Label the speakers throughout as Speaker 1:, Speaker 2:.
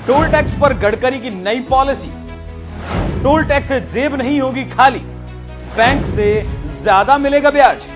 Speaker 1: Toll tax पर गडकरी की नई पॉलिसी। टोल टैक्स से जेब नहीं होगी खाली, बैंक से ज्यादा मिलेगा ब्याज।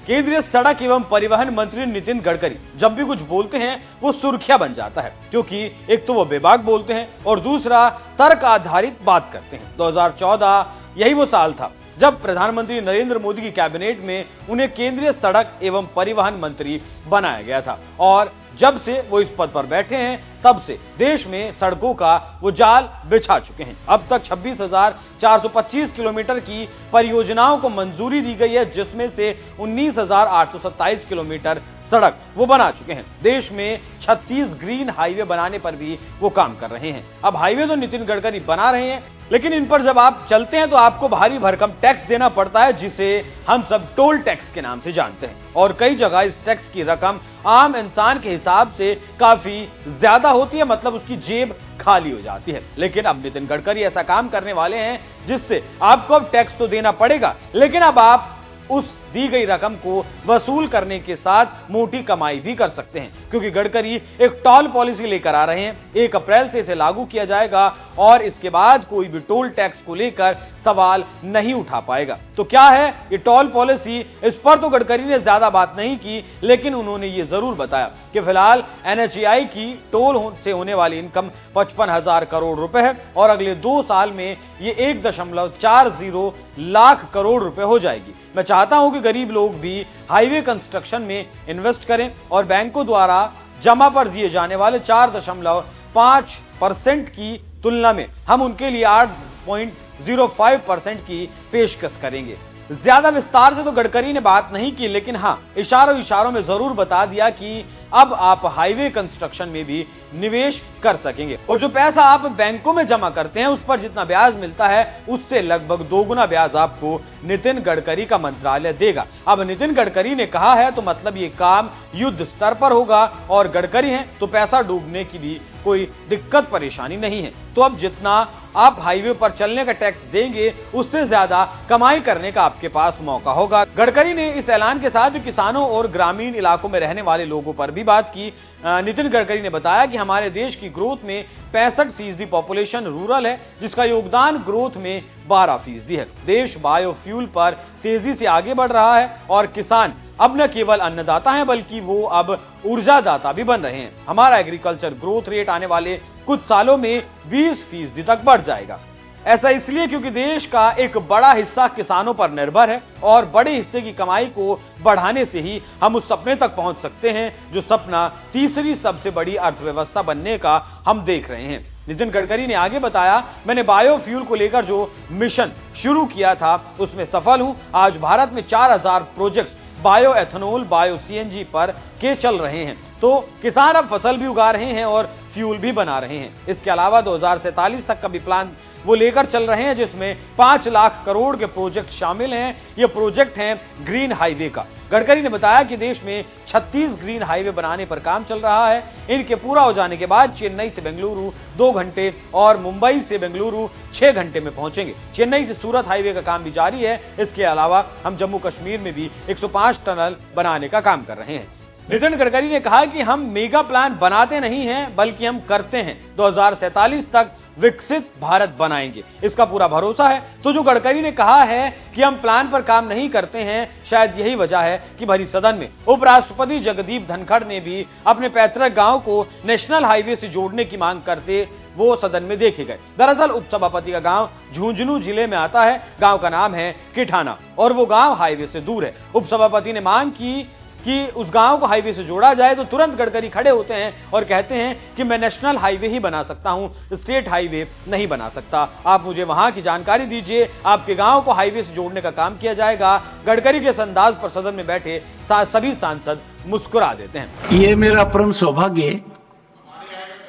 Speaker 1: केंद्रीय सड़क एवं परिवहन मंत्री नितिन गडकरी जब भी कुछ बोलते हैं वो सुर्खियां बन जाता है, क्योंकि एक तो वो बेबाक बोलते हैं और दूसरा तर्क आधारित बात करते हैं। 2014 यही वो साल था जब प्रधानमंत्री नरेंद्र मोदी की कैबिनेट में उन्हें केंद्रीय सड़क एवं परिवहन मंत्री बनाया गया था और जब से वो इस पद पर बैठे हैं तब से देश में सड़कों का वो जाल बिछा चुके हैं। अब तक 26,425 किलोमीटर की परियोजनाओं को मंजूरी दी गई है, जिसमें से 19,827 किलोमीटर सड़क वो बना चुके हैं। देश में 36 ग्रीन हाईवे बनाने पर भी वो काम कर रहे हैं। अब हाईवे तो नितिन गडकरी बना रहे हैं, लेकिन इन पर जब आप चलते हैं तो आपको भारी भरकम टैक्स देना पड़ता है, जिसे हम सब टोल टैक्स के नाम से जानते हैं। और कई जगह इस टैक्स की रकम आम इंसान के हिसाब से काफी ज्यादा होती है, मतलब उसकी जेब खाली हो जाती है। लेकिन अब नितिन गडकरी ऐसा काम करने वाले हैं जिससे आपको अब टैक्स तो देना पड़ेगा, लेकिन अब आप उस दी गई रकम को वसूल करने के साथ मोटी कमाई भी कर सकते हैं, क्योंकि गडकरी एक टोल पॉलिसी लेकर आ रहे हैं। 1 अप्रैल से इसे लागू किया जाएगा और इसके बाद कोई भी टोल टैक्स को लेकर सवाल नहीं उठा पाएगा। तो क्या है ये टोल पॉलिसी? इस पर तो गडकरी ने ज्यादा बात नहीं की, लेकिन उन्होंने ये जरूर बताया कि फिलहाल NHAI की टोल से होने वाली इनकम 55,000 करोड़ रुपए है और अगले 2 साल में ये 1.40 लाख करोड़ रुपए हो जाएगी। मैं चाहता हूं कि गरीब लोग भी हाईवे कंस्ट्रक्शन में इन्वेस्ट करें और बैंकों द्वारा जमा पर दिए जाने वाले 4.5% की तुलना में हम उनके लिए 8.05% की पेशकश करेंगे। ज्यादा विस्तार से तो गडकरी ने बात नहीं की, लेकिन हाँ इशारों में जरूर बता दिया कि अब आप हाईवे कंस्ट्रक्शन में भी निवेश कर सकेंगे और जो पैसा आप बैंकों में जमा करते हैं उस पर जितना ब्याज मिलता है उससे लगभग 2 गुना ब्याज आपको नितिन गडकरी का मंत्रालय देगा। अब नितिन गडकरी ने कहा है तो मतलब ये काम युद्ध स्तर पर होगा और गडकरी हैं तो पैसा डूबने की भी कोई दिक्कत परेशानी नहीं है। तो अब जितना आप हाईवे पर चलने का टैक्स देंगे उससे ज्यादा कमाई करने का आपके पास मौका होगा। गडकरी ने इस ऐलान के साथ किसानों और ग्रामीण इलाकों में रहने वाले लोगों पर भी बात की। नितिन गडकरी ने बताया कि हमारे देश की ग्रोथ में 65% पॉपुलेशन रूरल है, जिसका योगदान ग्रोथ में 12% है। देश बायोफ्यूल पर तेजी से आगे बढ़ रहा है और किसान अब न केवल अन्नदाता हैं बल्कि वो अब ऊर्जादाता भी बन रहे हैं। हमारा एग्रीकल्चर ग्रोथ रेट आने वाले कुछ सालों में 20% तक बढ़ जाएगा। ऐसा इसलिए क्योंकि देश का एक बड़ा हिस्सा किसानों पर निर्भर है और बड़े हिस्से की कमाई को बढ़ाने से ही हम उस सपने तक पहुंच सकते हैं जो सपना तीसरी सबसे बड़ी अर्थव्यवस्था बनने का हम देख रहे हैं। नितिन गडकरी ने आगे बताया, मैंने बायोफ्यूल को लेकर जो मिशन शुरू किया था उसमें सफल हूं। आज भारत में 4000 projects bio ethanol, bio CNG पर के चल रहे हैं। तो किसान अब फसल भी उगा रहे हैं और फ्यूल भी बना रहे हैं। इसके अलावा 2047 तक का भी प्लान वो लेकर चल रहे हैं, जिसमें 5 लाख करोड़ के प्रोजेक्ट शामिल हैं। ये प्रोजेक्ट हैं ग्रीन हाईवे का। गडकरी ने बताया कि देश में 36 ग्रीन हाईवे बनाने पर काम चल रहा है। इनके पूरा हो जाने के बाद चेन्नई से बेंगलुरु 2 घंटे और मुंबई से बेंगलुरु 6 घंटे में पहुंचेंगे। चेन्नई से सूरत हाईवे का काम भी जारी है। इसके अलावा हम जम्मू कश्मीर में भी 105 टनल बनाने का काम कर रहे हैं। नितिन गडकरी ने कहा कि हम मेगा प्लान बनाते नहीं हैं बल्कि हम करते हैं। 2047 तक विकसित भारत बनाएंगे, इसका पूरा भरोसा है। तो जो गडकरी ने कहा है कि हम प्लान पर काम नहीं करते हैं, शायद यही वजह है कि भरी सदन में उपराष्ट्रपति जगदीप धनखड़ ने भी अपने पैतृक गांव को नेशनल हाईवे से जोड़ने की मांग करते वो सदन में देखे गए। दरअसल उपसभापति का गांव झुंझुनू जिले में आता है। गांव का नाम है किठाना और वो गांव हाईवे से दूर है। उपसभापति ने मांग की कि उस गांव को हाईवे से जोड़ा जाए तो तुरंत गडकरी खड़े होते हैं और कहते हैं कि मैं नेशनल हाईवे ही बना सकता हूं, स्टेट हाईवे नहीं बना सकता। आप मुझे वहां की जानकारी दीजिए, आपके गांव को हाईवे से जोड़ने का काम किया जाएगा। गडकरी के इस अंदाज पर सदन में बैठे सभी सांसद मुस्कुरा देते हैं।
Speaker 2: ये मेरा परम सौभाग्य है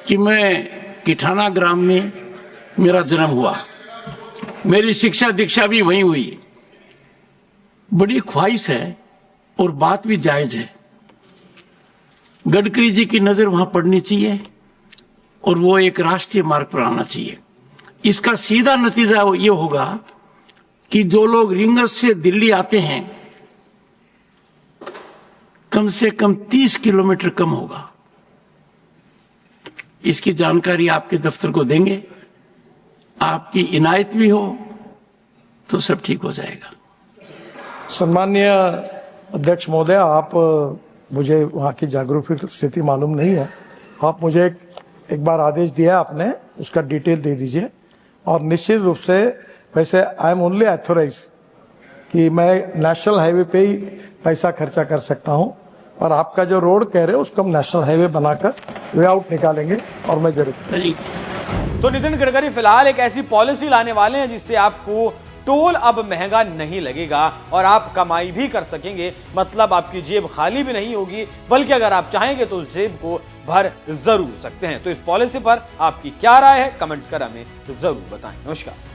Speaker 2: कि मैं किठाना ग्राम में मेरा जन्म हुआ, मेरी शिक्षा दीक्षा भी वहीं हुई। बड़ी ख्वाहिश है और बात भी जायज है। गडकरी जी की नजर वहां पड़नी चाहिए और वो एक राष्ट्रीय मार्ग पर आना चाहिए। इसका सीधा नतीजा ये होगा कि जो लोग रिंगस से दिल्ली आते हैं कम से कम 30 किलोमीटर कम होगा। इसकी जानकारी आपके दफ्तर को देंगे, आपकी इनायत भी हो तो सब ठीक हो जाएगा।
Speaker 3: सम्माननीय अध्यक्ष महोदय, आप मुझे वहाँ की जागरूक स्थिति मालूम नहीं है, आप मुझे एक बार आदेश दिया आपने, उसका डिटेल दे दीजिए। और निश्चित रूप से वैसे आई एम ओनली ऑथोराइज कि मैं नेशनल हाईवे पे ही पैसा खर्चा कर सकता हूँ, और आपका जो रोड कह रहे हो उसको हम नेशनल हाईवे बनाकर वे आउट निकालेंगे और मैं जरूर।
Speaker 1: तो नितिन गडकरी फिलहाल एक ऐसी पॉलिसी लाने वाले हैं जिससे आपको टोल अब महंगा नहीं लगेगा और आप कमाई भी कर सकेंगे। मतलब आपकी जेब खाली भी नहीं होगी, बल्कि अगर आप चाहेंगे तो उस जेब को भर जरूर सकते हैं। तो इस पॉलिसी पर आपकी क्या राय है, कमेंट कर हमें जरूर बताएं। नमस्कार।